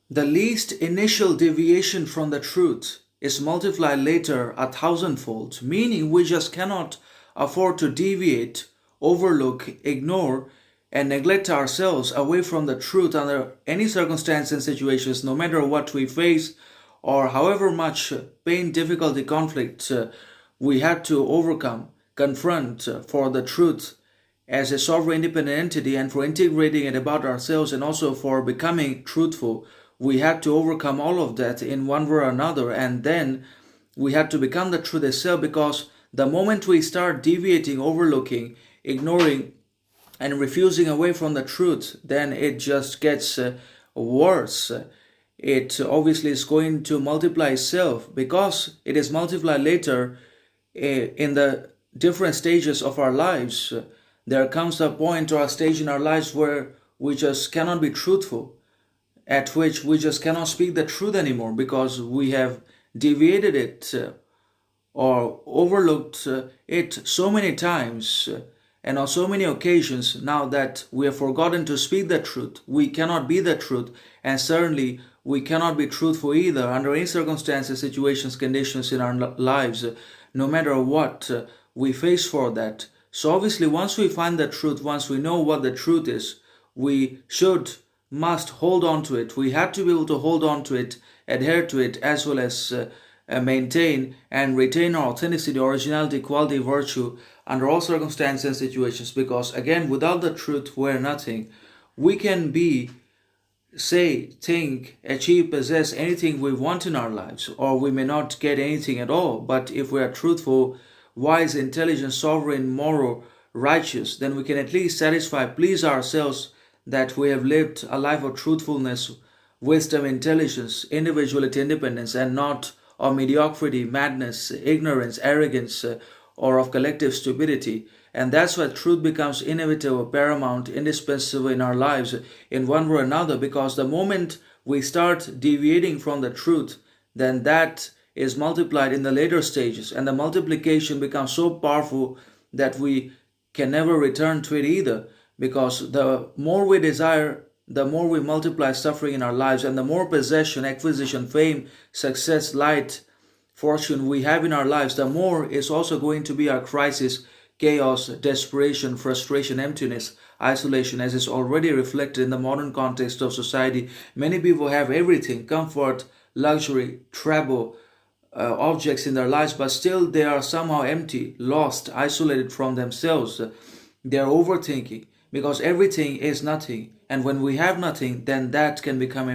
The least initial deviation from the truth is multiplied later a thousandfold, meaning we just cannot afford to deviate, overlook, ignore, and neglect ourselves away from the truth under any circumstance and situations, no matter what we face or however much pain, difficulty, conflict we had to overcome, confront for the truth as a sovereign independent entity and for integrating it about ourselves and also for becoming truthful. We had to overcome all of that in one way or another, and then we had to become the truth itself, because the moment we start deviating, overlooking, ignoring, and refusing away from the truth, then it just gets worse. It obviously is going to multiply itself because it is multiplied later in the different stages of our lives. There comes a point or a stage in our lives where we just cannot be truthful, at which we just cannot speak the truth anymore because we have deviated it or overlooked it so many times and on so many occasions now that we have forgotten to speak the truth. We cannot be the truth, and certainly we cannot be truthful either under any circumstances, situations, conditions in our lives, no matter what we face for that. So obviously, once we find the truth, once we know what the truth is, we must hold on to it. We have to be able to hold on to it, adhere to it, as well as maintain and retain our authenticity, originality, quality, virtue under all circumstances and situations. Because again, without the truth, we're nothing. We can be, say, think, achieve, possess anything we want in our lives, or we may not get anything at all. But if we are truthful, wise, intelligent, sovereign, moral, righteous, then we can at least satisfy, please ourselves that we have lived a life of truthfulness, wisdom, intelligence, individuality, independence, and not of mediocrity, madness, ignorance, arrogance, or of collective stupidity. And that's why truth becomes inevitable, paramount, indispensable in our lives in one way or another, because the moment we start deviating from the truth, then that is multiplied in the later stages, and the multiplication becomes so powerful that we can never return to it either, because the more we desire, the more we multiply suffering in our lives, and the more possession, acquisition, fame, success, light, fortune we have in our lives, the more is also going to be our crisis, chaos, desperation, frustration, emptiness, isolation, as is already reflected in the modern context of society. Many people have everything, comfort, luxury, travel, objects in their lives, but still they are somehow empty, lost, isolated from themselves. They are overthinking because everything is nothing, and when we have nothing, then that can become